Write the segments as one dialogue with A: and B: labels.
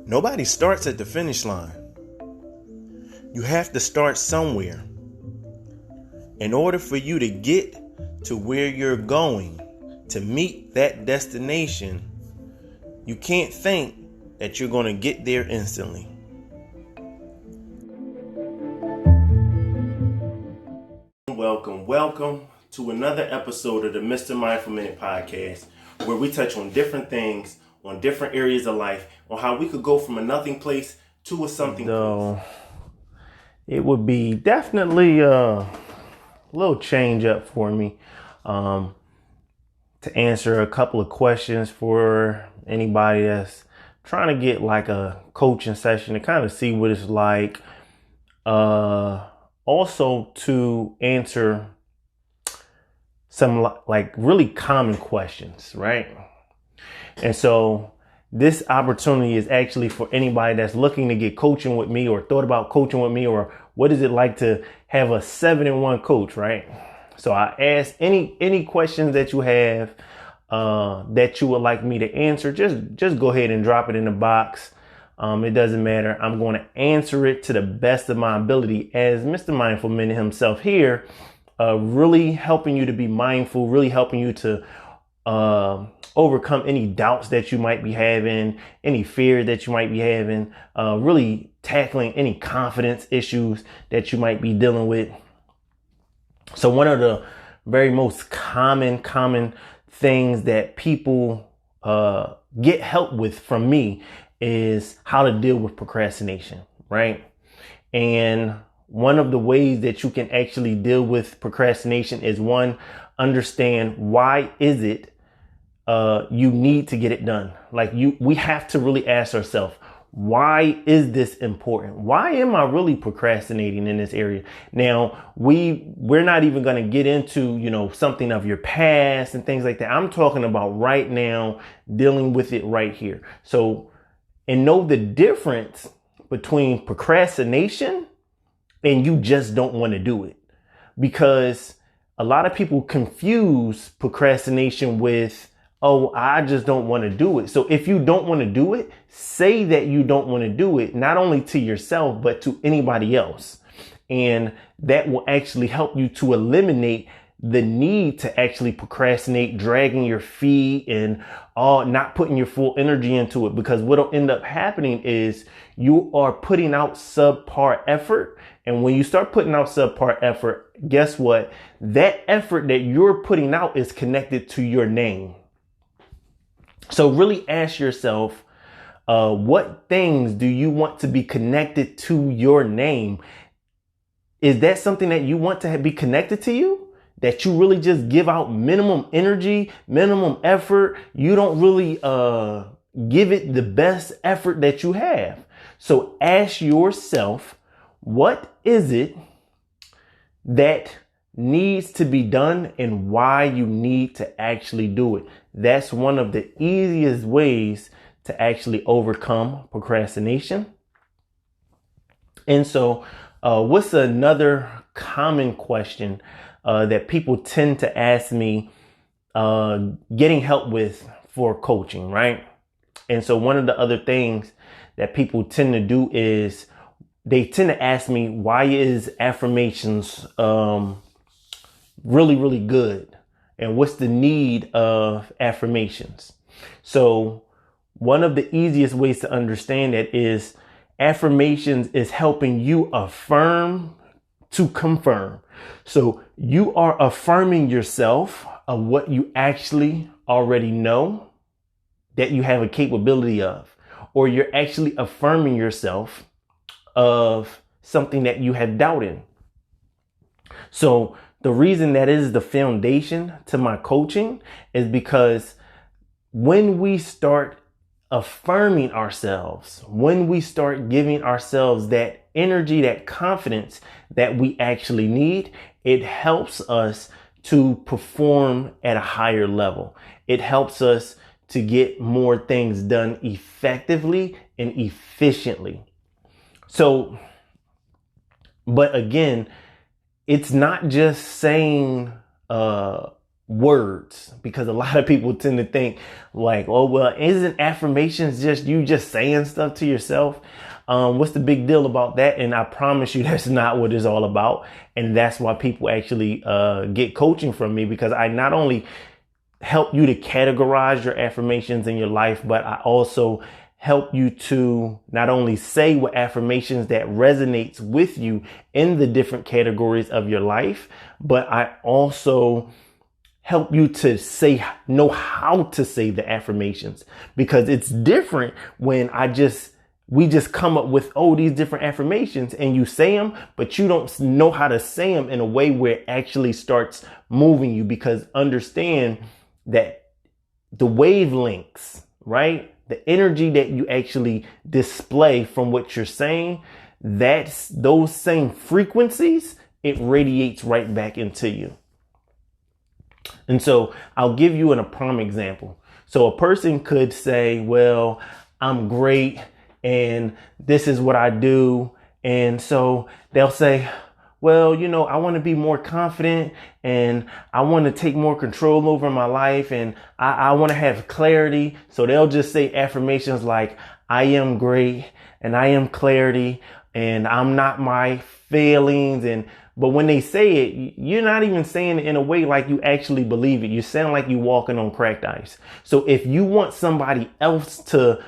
A: Nobody starts at the finish line. You have to start somewhere. In order for you to get to where you're going, to meet that destination, you can't think that you're going to get there instantly. Welcome to another episode of the Mrmindfulminute podcast, where we touch on different things, on different areas of life, on how we could go from a nothing place to a something place. It would be definitely a little change up for me to answer a couple of questions for anybody that's trying to get like a coaching session to kind of see what it's like. Also to answer some like really common questions, right? And so this opportunity is actually for anybody that's looking to get coaching with me or thought about coaching with me, or what is it like to have a 7-in-1 coach, right? So I ask any questions that you have that you would like me to answer, just go ahead and drop it in the box. It doesn't matter. I'm going to answer it to the best of my ability as Mr. Mindful Minute himself here, really helping you to be mindful, really helping you to overcome any doubts that you might be having, any fear that you might be having, really tackling any confidence issues that you might be dealing with. So one of the very most common things that people get help with from me is how to deal with procrastination, right? And one of the ways that you can actually deal with procrastination is, one, understand why is it you need to get it done. We have to really ask ourselves, why is this important? Why am I really procrastinating in this area? Now, we're not even going to get into, something of your past and things like that. I'm talking about right now, dealing with it right here. So, and know the difference between procrastination and you just don't want to do it. Because a lot of people confuse procrastination with, oh, I just don't want to do it. So if you don't want to do it, say that you don't want to do it, not only to yourself, but to anybody else. And that will actually help you to eliminate the need to actually procrastinate, dragging your feet and not putting your full energy into it. Because what'll end up happening is you are putting out subpar effort. And when you start putting out subpar effort, guess what? That effort that you're putting out is connected to your name. So really ask yourself, what things do you want to be connected to your name? Is that something that you want to be connected to you? That you really just give out minimum energy, minimum effort. You don't really give it the best effort that you have. So ask yourself, what is it that needs to be done and why you need to actually do it? That's one of the easiest ways to actually overcome procrastination. And so what's another common question that people tend to ask me getting help with for coaching, right? And so one of the other things that people tend to do is they tend to ask me, why is affirmations really, really good? And what's the need of affirmations? So one of the easiest ways to understand that is affirmations is helping you affirm to confirm. So you are affirming yourself of what you actually already know that you have a capability of, or you're actually affirming yourself of something that you have doubt in. So the reason that is the foundation to my coaching is because when we start affirming ourselves, when we start giving ourselves that energy, that confidence that we actually need, it helps us to perform at a higher level. It helps us to get more things done effectively and efficiently. So, but again, it's not just saying words, because a lot of people tend to think like, oh, well, isn't affirmations just you just saying stuff to yourself? What's the big deal about that? And I promise you that's not what it's all about. And that's why people actually get coaching from me, because I not only help you to categorize your affirmations in your life, but I also help you to not only say what affirmations that resonates with you in the different categories of your life, but I also help you to know how to say the affirmations, because it's different when we just come up with, these different affirmations and you say them, but you don't know how to say them in a way where it actually starts moving you. Because understand that the wavelengths, right? The energy that you actually display from what you're saying, that's those same frequencies, it radiates right back into you. And so I'll give you a prime example. So a person could say, well, I'm great and this is what I do. And so they'll say, well, I want to be more confident and I want to take more control over my life and I want to have clarity. So they'll just say affirmations like, I am great and I am clarity and I'm not my failings. But when they say it, you're not even saying it in a way like you actually believe it. You sound like you're walking on cracked ice. So if you want somebody else to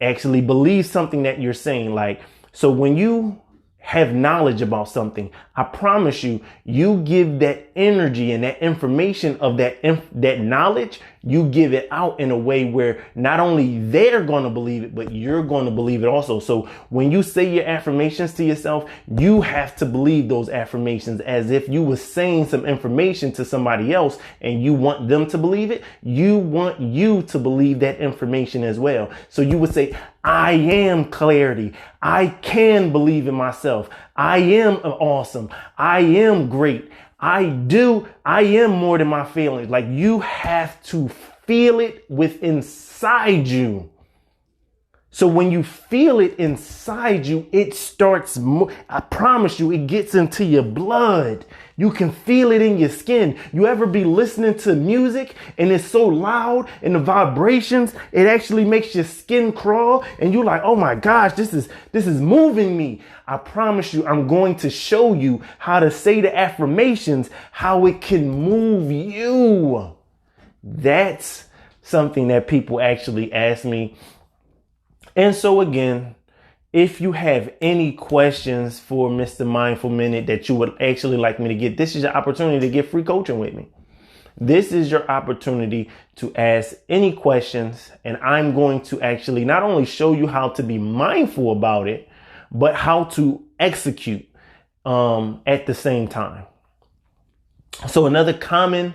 A: actually believe something that you're saying, like, so when you have knowledge about something, I promise you, you give that energy and that information of that knowledge, you give it out in a way where not only they're going to believe it, but you're going to believe it also. So when you say your affirmations to yourself, you have to believe those affirmations as if you were saying some information to somebody else and you want them to believe it. You want you to believe that information as well. So you would say, I am clarity. I can believe in myself. I am awesome. I am great. I am more than my feelings. Like, you have to feel it within inside you. So when you feel it inside you, it starts, I promise you, it gets into your blood. You can feel it in your skin. You ever be listening to music and it's so loud and the vibrations, it actually makes your skin crawl and you're like, oh my gosh, this is moving me. I promise you, I'm going to show you how to say the affirmations, how it can move you. That's something that people actually ask me. And so again, if you have any questions for Mr. Mindful Minute that you would actually like me to get, this is your opportunity to get free coaching with me. This is your opportunity to ask any questions, and I'm going to actually not only show you how to be mindful about it, but how to execute at the same time. So another common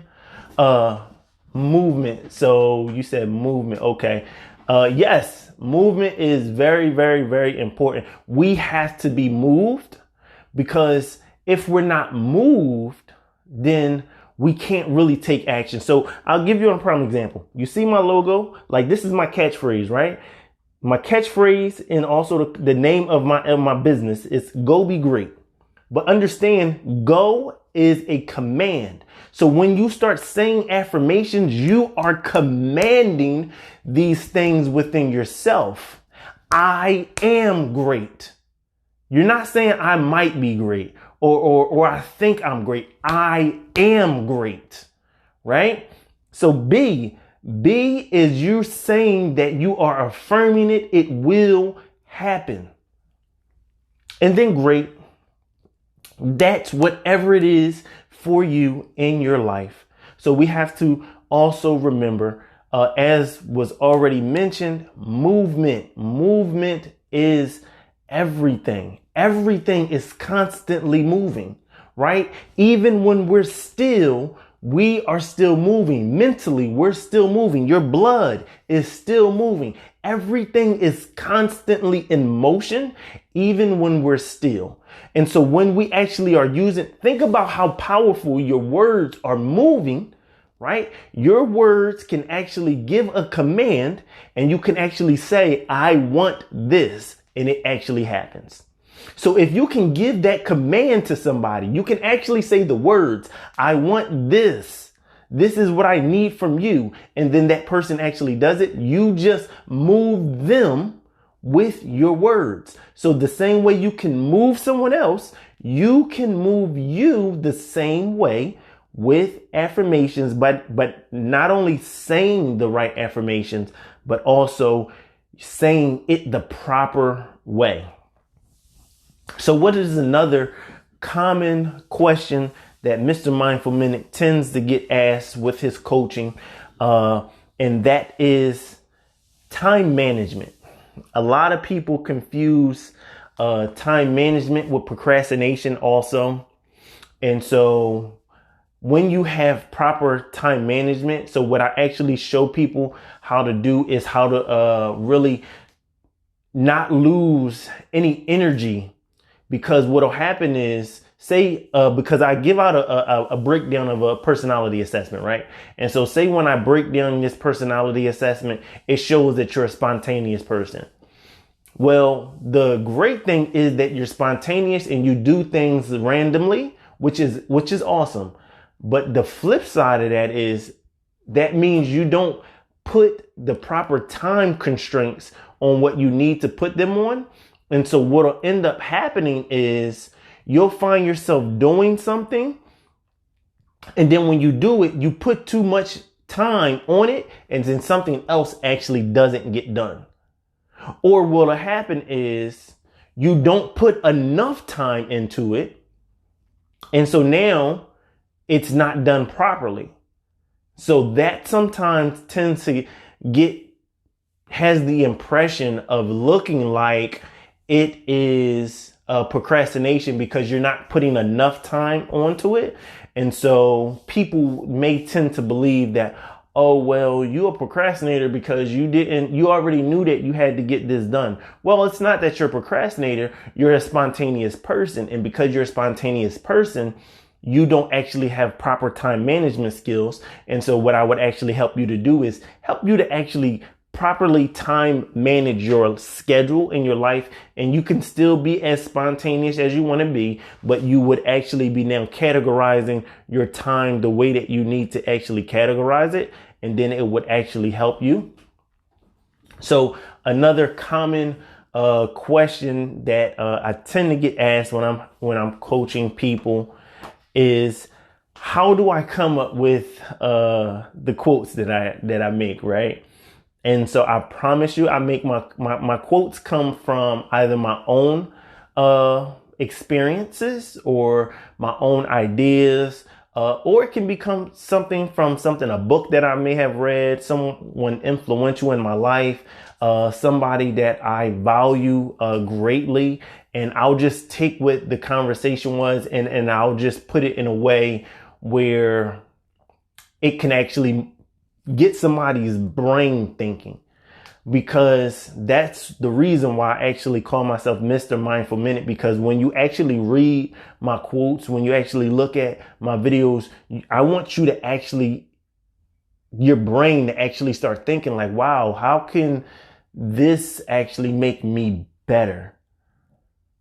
A: movement. So you said movement. Okay. Yes, movement is very, very, very important. We have to be moved, because if we're not moved, then we can't really take action. So I'll give you a prime example. You see my logo? Like, this is my catchphrase, right? My catchphrase and also the name of my business is Go Be Great. But understand, go is a command. So when you start saying affirmations, you are commanding these things within yourself. I am great. You're not saying I might be great or I think I'm great. I am great, right? So B is you saying that you are affirming it. It will happen. And then great. That's whatever it is for you in your life. So we have to also remember, as was already mentioned, movement. Movement is everything. Everything is constantly moving, right? Even when we're still, we are still moving. Mentally, we're still moving. Your blood is still moving. Everything is constantly in motion, even when we're still. And so when we actually are think about how powerful your words are moving, right? Your words can actually give a command, and you can actually say, I want this, and it actually happens. So if you can give that command to somebody, you can actually say the words, I want this, this is what I need from you. And then that person actually does it. You just move them with your words. So the same way you can move someone else, you can move you the same way with affirmations, but not only saying the right affirmations, but also saying it the proper way. So what is another common question that Mr. Mindful Minute tends to get asked with his coaching? And that is time management. A lot of people confuse time management with procrastination also. And so when you have proper time management, so what I actually show people how to do is how to really not lose any energy, because what'll happen is, say, because I give out a breakdown of a personality assessment, right? And so say when I break down this personality assessment, it shows that you're a spontaneous person. Well, the great thing is that you're spontaneous and you do things randomly, which is awesome. But the flip side of that is that means you don't put the proper time constraints on what you need to put them on. And so what'll end up happening is you'll find yourself doing something, and then when you do it, you put too much time on it, and then something else actually doesn't get done. Or what'll happen is you don't put enough time into it, and so now it's not done properly. So that sometimes tends to has the impression of looking like it is procrastination because you're not putting enough time onto it. And so people may tend to believe that, oh, well, you're a procrastinator because you already knew that you had to get this done. Well, it's not that you're a procrastinator. You're a spontaneous person. And because you're a spontaneous person, you don't actually have proper time management skills. And so what I would actually help you to do is help you to actually properly time manage your schedule in your life. And you can still be as spontaneous as you want to be, but you would actually be now categorizing your time the way that you need to actually categorize it. And then it would actually help you. So another common question that I tend to get asked when I'm coaching people is, how do I come up with the quotes that I make, right? And so I promise you, I make my quotes come from either my own experiences or my own ideas, or it can become a book that I may have read, someone influential in my life, somebody that I value greatly. And I'll just take what the conversation was and I'll just put it in a way where it can actually get somebody's brain thinking. Because that's the reason why I actually call myself Mr. Mindful Minute, because when you actually read my quotes, when you actually look at my videos, I want you to actually, your brain to actually start thinking like, wow, how can this actually make me better?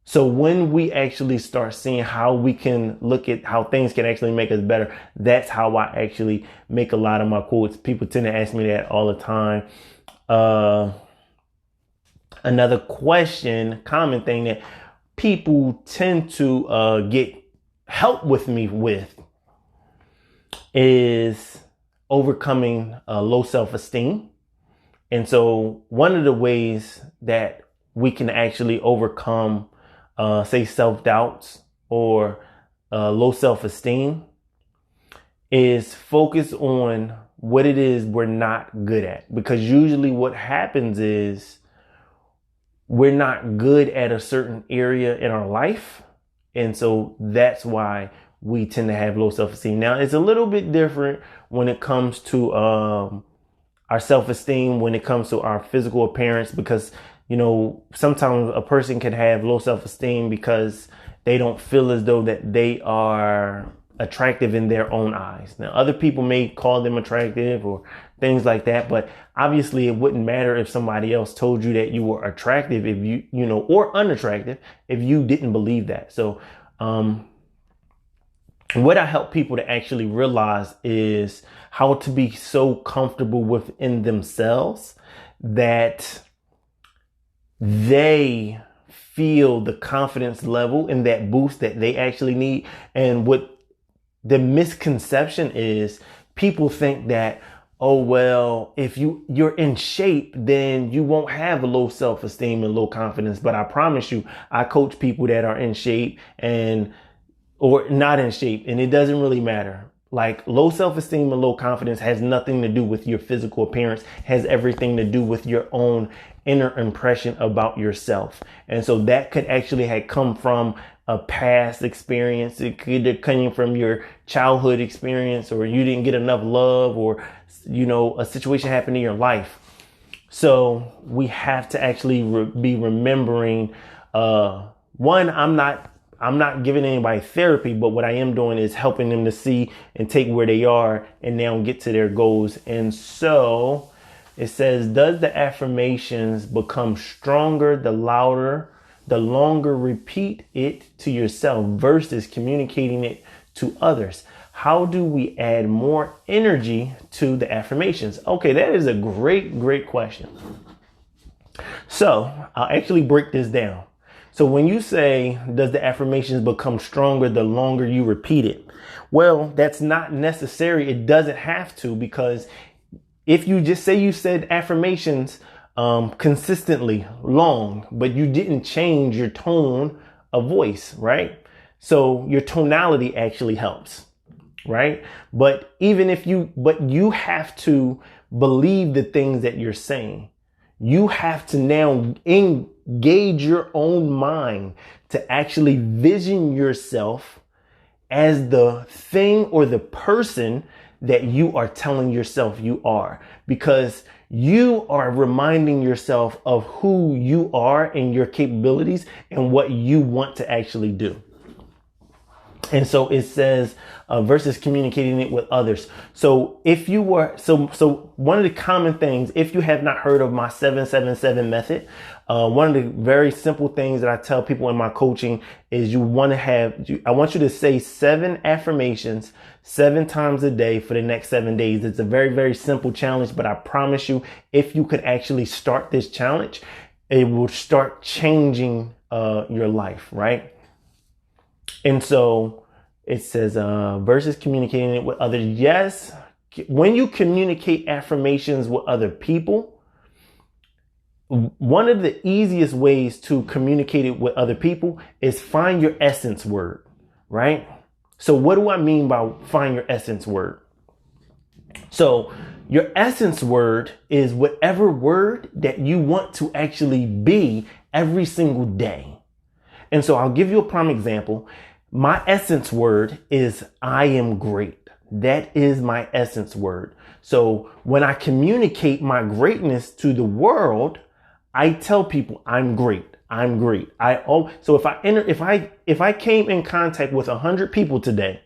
A: So when we actually start seeing how we can look at how things can actually make us better, that's how I actually make a lot of my quotes. People tend to ask me that all the time. Another common thing that people tend to get help with me with is overcoming low self-esteem. And so one of the ways that we can actually overcome say self-doubts or low self-esteem is focus on what it is we're not good at. Because usually what happens is we're not good at a certain area in our life. And so that's why we tend to have low self-esteem. Now, it's a little bit different when it comes to our self-esteem, when it comes to our physical appearance, because sometimes a person can have low self-esteem because they don't feel as though that they are attractive in their own eyes. Now, other people may call them attractive or things like that, but obviously it wouldn't matter if somebody else told you that you were attractive if or unattractive if you didn't believe that. So, what I help people to actually realize is how to be so comfortable within themselves that they feel the confidence level and that boost that they actually need. And what the misconception is, people think that, oh, well, if you're in shape, then you won't have a low self-esteem and low confidence. But I promise you, I coach people that are in shape or not in shape, and it doesn't really matter. Like, low self-esteem and low confidence has nothing to do with your physical appearance, has everything to do with your own inner impression about yourself. And so that could actually have come from a past experience. It could have come from your childhood experience, or you didn't get enough love, or, a situation happened in your life. So we have to actually be remembering, one, I'm not giving anybody therapy, but what I am doing is helping them to see and take where they are and now get to their goals. And so it says, does the affirmations become stronger the longer repeat it to yourself versus communicating it to others? How do we add more energy to the affirmations? Okay, that is a great question. So I'll actually break this down. So when you say, does the affirmations become stronger the longer you repeat it? Well, that's not necessary. It doesn't have to, because if you just say you said affirmations consistently long, but you didn't change your tone of voice, right? So your tonality actually helps, right? But you have to believe the things that you're saying. You have to now engage your own mind to actually vision yourself as the thing or the person that you are telling yourself you are, because you are reminding yourself of who you are and your capabilities and what you want to actually do. And so it says, versus communicating it with others. So if you were, so one of the common things, if you have not heard of my 777 method, one of the very simple things that I tell people in my coaching is I want you to say 7 affirmations 7 times a day for the next 7 days. It's a very simple challenge, but I promise you, if you could actually start this challenge, it will start changing your life, right? And so it says, versus communicating it with others. Yes, when you communicate affirmations with other people, one of the easiest ways to communicate it with other people is find your essence word, right? So what do I mean by find your essence word? So your essence word is whatever word that you want to actually be every single day. And so I'll give you a prime example. My essence word is I am great. That is my essence word. So when I communicate my greatness to the world, I tell people I'm great. I'm great. So if I came in contact with 100 people today,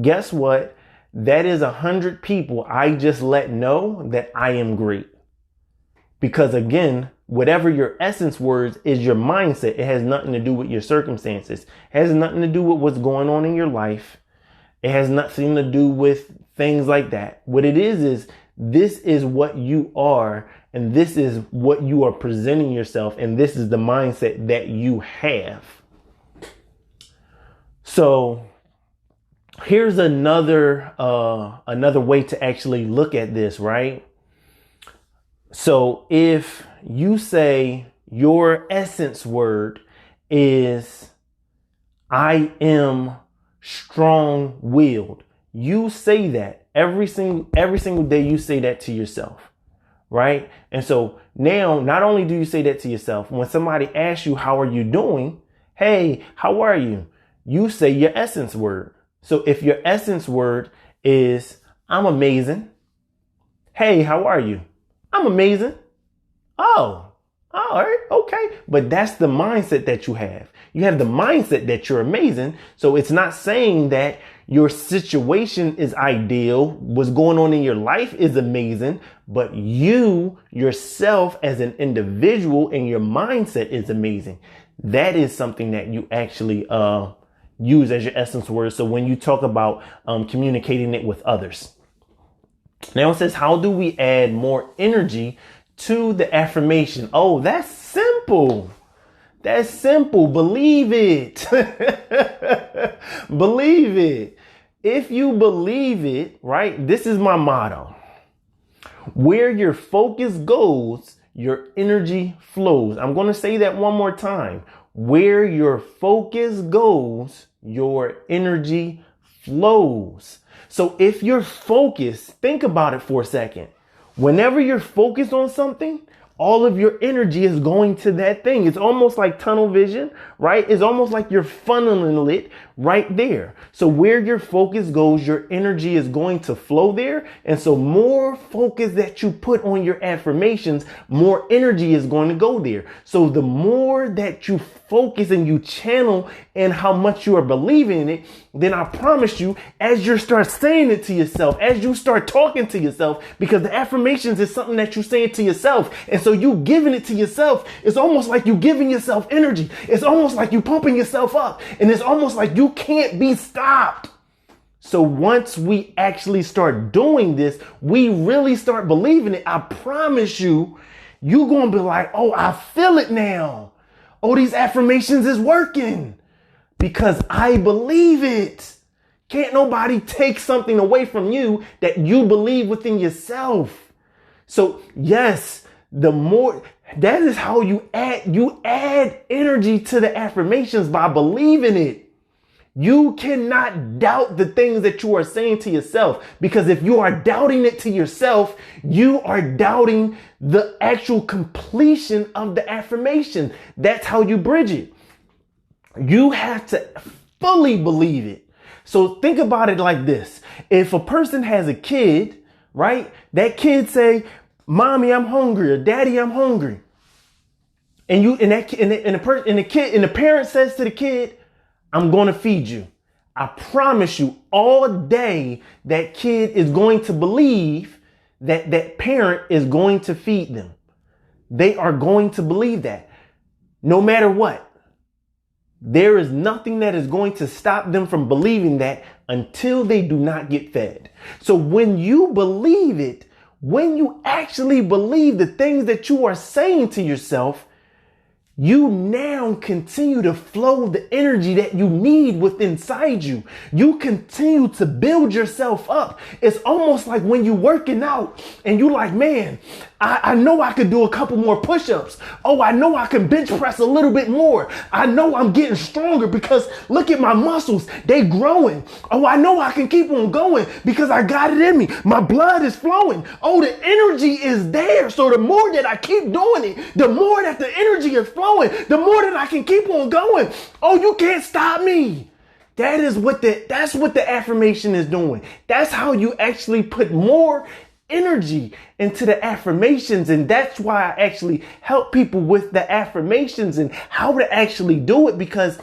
A: guess what? That is 100 people I just let know that I am great. Because again, whatever your essence words is your mindset. It has nothing to do with your circumstances. It has nothing to do with what's going on in your life. It has nothing to do with things like that. What it is this is what you are, and this is what you are presenting yourself, and this is the mindset that you have. So here's another way to actually look at this, right? So if you say your essence word is I am strong-willed, you say that every single day. You say that to yourself, right? And so now, not only do you say that to yourself, when somebody asks you, how are you doing? Hey, how are you? You say your essence word. So if your essence word is I'm amazing. Hey, how are you? I'm amazing. Oh, all right. Okay. But that's the mindset that you have. You have the mindset that you're amazing. So it's not saying that your situation is ideal. What's going on in your life is amazing, but you yourself as an individual and your mindset is amazing. That is something that you actually, use as your essence word. So when you talk about communicating it with others. Now it says, how do we add more energy to the affirmation? Oh, that's simple. That's simple. Believe it. Believe it. If you believe it, right? This is my motto. Where your focus goes, your energy flows. I'm going to say that one more time. Where your focus goes, your energy flows. So if you're focused, think about it for a second. Whenever you're focused on something, all of your energy is going to that thing. It's almost like tunnel vision, right? It's almost like you're funneling it right there. So where your focus goes, your energy is going to flow there. And so more focus that you put on your affirmations, more energy is going to go there. So the more that you focus and you channel and how much you are believing in it, then I promise you, as you start saying it to yourself, as you start talking to yourself, because the affirmations is something that you're saying to yourself. And so you giving it to yourself, it's almost like you giving yourself energy. It's almost like you pumping yourself up. And it's almost like you can't be stopped. So once we actually start doing this, we really start believing it. I promise you, you're going to be like, oh, I feel it now. Oh, these affirmations is working because I believe it. Can't nobody take something away from you that you believe within yourself. So yes, the more, that is how you add energy to the affirmations by believing it. You cannot doubt the things that you are saying to yourself, because if you are doubting it to yourself, you are doubting the actual completion of the affirmation. That's how you bridge it. You have to fully believe it. So think about it like this. If a person has a kid, right? That kid say, "Mommy, I'm hungry," or "Daddy, I'm hungry." And the parent says to the kid, "I'm going to feed you." I promise you, all day that kid is going to believe that that parent is going to feed them. They are going to believe that no matter what. There is nothing that is going to stop them from believing that until they do not get fed. So when you believe it, when you actually believe the things that you are saying to yourself, you now continue to flow the energy that you need within inside you. You continue to build yourself up. It's almost like when you're working out and you like, man, I know I could do a couple more push-ups. Oh, I know I can bench press a little bit more. I know I'm getting stronger because look at my muscles. They growing. Oh, I know I can keep on going because I got it in me. My blood is flowing. Oh, the energy is there. So the more that I keep doing it, the more that the energy is flowing, the more that I can keep on going. Oh, you can't stop me. That's what the affirmation is doing. That's how you actually put more energy into the affirmations. And that's why I actually help people with the affirmations and how to actually do it, because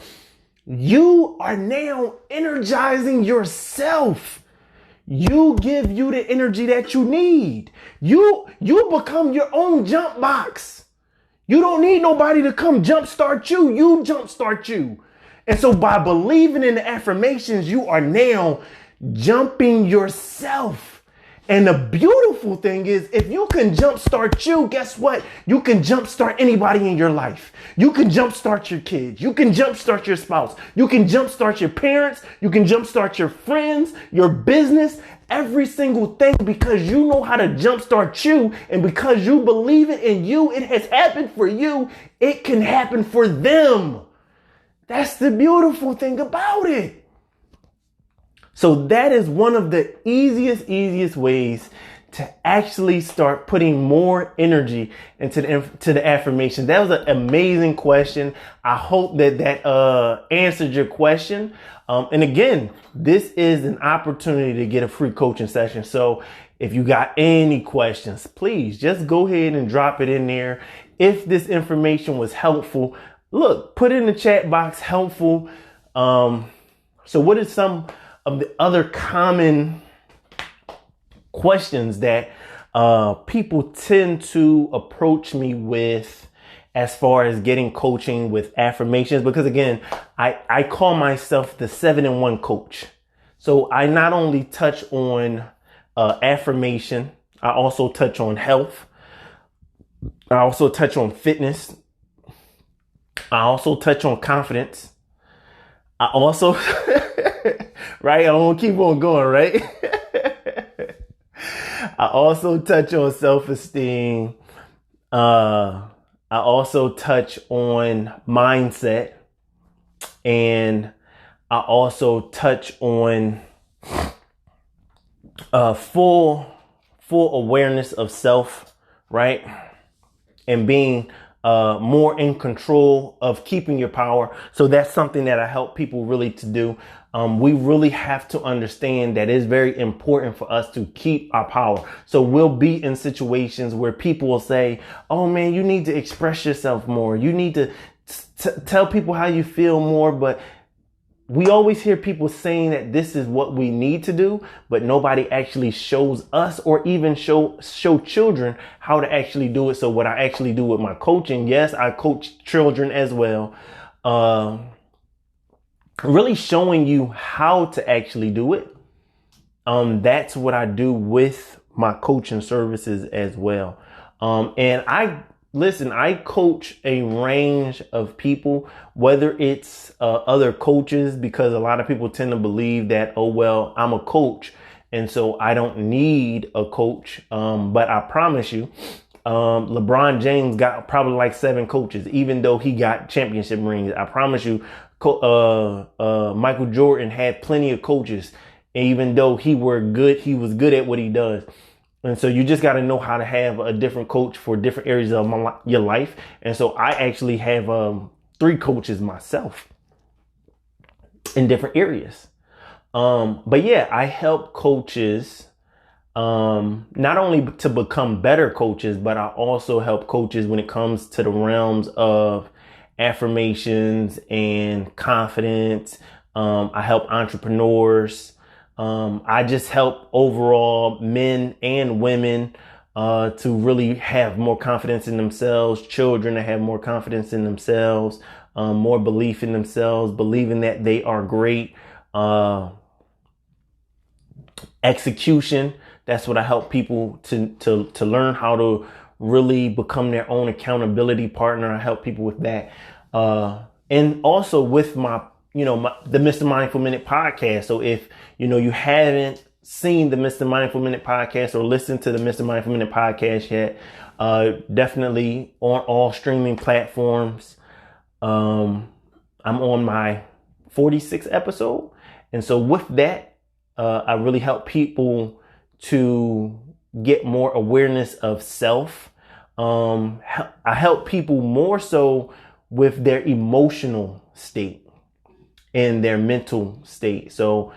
A: you are now energizing yourself. You give you the energy that you need. You become your own jump box. You don't need nobody to come jumpstart you. You jumpstart you. And so by believing in the affirmations, you are now jumping yourself. And the beautiful thing is, if you can jumpstart you, guess what? You can jumpstart anybody in your life. You can jumpstart your kids. You can jumpstart your spouse. You can jumpstart your parents. You can jumpstart your friends, your business, every single thing, because you know how to jumpstart you. And because you believe it in you, it has happened for you. It can happen for them. That's the beautiful thing about it. So that is one of the easiest ways to actually start putting more energy into the affirmation. That was an amazing question. I hope that answered your question. And again, this is an opportunity to get a free coaching session. So if you got any questions, please just go ahead and drop it in there. If this information was helpful, look, put it in the chat box, helpful. So what is some of the other common questions that people tend to approach me with as far as getting coaching with affirmations, because again, I call myself the 7-in-1 coach. So I not only touch on affirmation, I also touch on health. I also touch on fitness. I also touch on confidence. I also, right? I'm gonna keep on going, right? I also touch on self-esteem. I also touch on mindset, and I also touch on full awareness of self, right? And being more in control of keeping your power. So that's something that I help people really to do. We really have to understand that it's very important for us to keep our power. So we'll be in situations where people will say, oh man, you need to express yourself more. You need to tell people how you feel more. But we always hear people saying that this is what we need to do, but nobody actually shows us or even show children how to actually do it. So what I actually do with my coaching, yes, I coach children as well. Really showing you how to actually do it. That's what I do with my coaching services as well. And I coach a range of people, whether it's other coaches, because a lot of people tend to believe that, oh, well, I'm a coach, and so I don't need a coach. But I promise you, LeBron James got probably like 7 coaches, even though he got championship rings. I promise you, Michael Jordan had plenty of coaches, even though he was good at what he does. And so you just got to know how to have a different coach for different areas of your life. And so I actually have 3 coaches myself in different areas. But yeah, I help coaches not only to become better coaches, but I also help coaches when it comes to the realms of affirmations and confidence. I help entrepreneurs. I just help overall men and women to really have more confidence in themselves, children to have more confidence in themselves, more belief in themselves, believing that they are great. Execution, that's what I help people to learn how to really become their own accountability partner. I help people with that. And also with the Mr. Mindful Minute podcast. So if, you haven't seen the Mr. Mindful Minute podcast or listened to the Mr. Mindful Minute podcast yet, definitely on all streaming platforms. I'm on my 46th episode. And so with that, I really help people to get more awareness of self. I help people more so with their emotional state and their mental state. So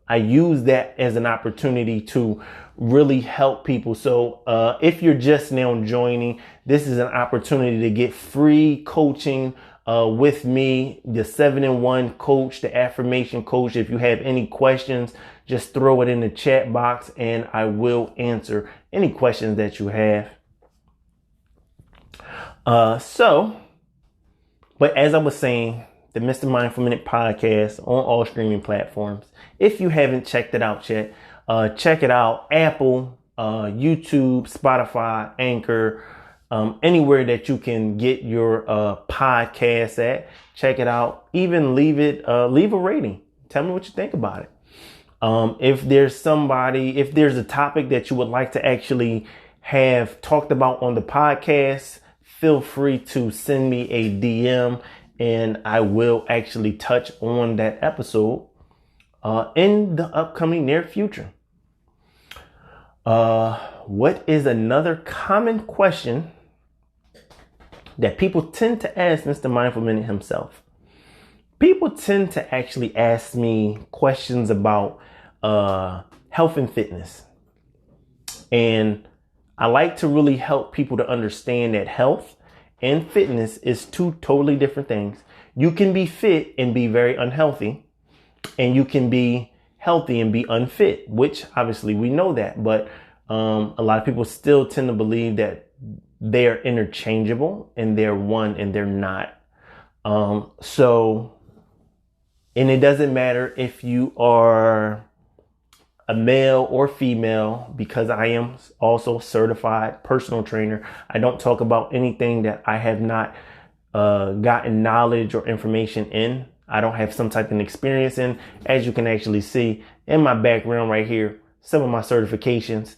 A: I use that as an opportunity to really help people. So if you're just now joining, this is an opportunity to get free coaching with me, the 7-in-1 coach, the affirmation coach. If you have any questions, just throw it in the chat box and I will answer any questions that you have. But as I was saying, the Mr. Mindful Minute podcast on all streaming platforms. If you haven't checked it out yet, check it out. Apple, YouTube, Spotify, Anchor, anywhere that you can get your podcast at. Check it out. Even leave a rating. Tell me what you think about it. If there's a topic that you would like to actually have talked about on the podcast, feel free to send me a DM and I will actually touch on that episode in the upcoming near future. What is another common question that people tend to ask Mr. Mindful Minute himself? People tend to actually ask me questions about health and fitness. And I like to really help people to understand that health and fitness is 2 totally different things. You can be fit and be very unhealthy, and you can be healthy and be unfit, which obviously we know that. But a lot of people still tend to believe that they're interchangeable and they're one and they're not. And it doesn't matter if you are a male or female, because I am also a certified personal trainer. I don't talk about anything that I have not gotten knowledge or information in. I don't have some type of experience in. As you can actually see in my background right here, some of my certifications.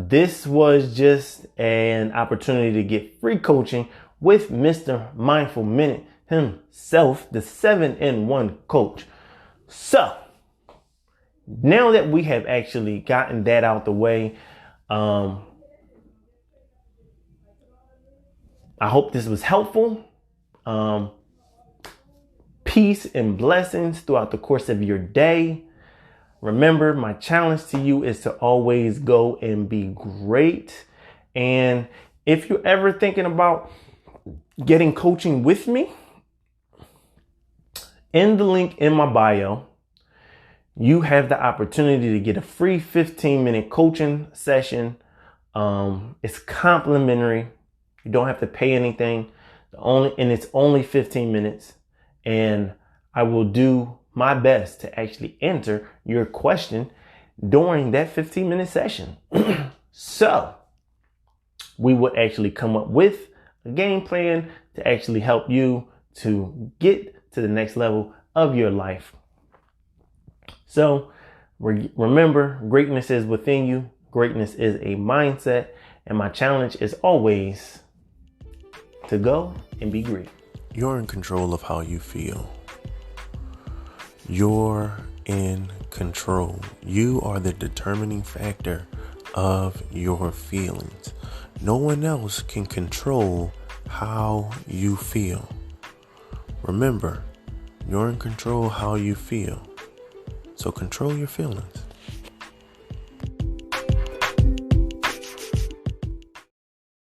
A: This was just an opportunity to get free coaching with Mr. Mindful Minute himself, the 7-in-1 coach. So now that we have actually gotten that out the way, I hope this was helpful. Peace and blessings throughout the course of your day. Remember, my challenge to you is to always go and be great. And if you're ever thinking about getting coaching with me, in the link in my bio, you have the opportunity to get a free 15-minute coaching session. It's complimentary. You don't have to pay anything. It's only 15 minutes. And I will do my best to actually answer your question during that 15-minute session. So we would actually come up with a game plan to actually help you to get to the next level of your life. So remember, greatness is within you. Greatness is a mindset. And my challenge is always to go and be great.
B: You're in control of how you feel. You're in control. You are the determining factor of your feelings. No one else can control how you feel. Remember, you're in control of how you feel. So control your feelings.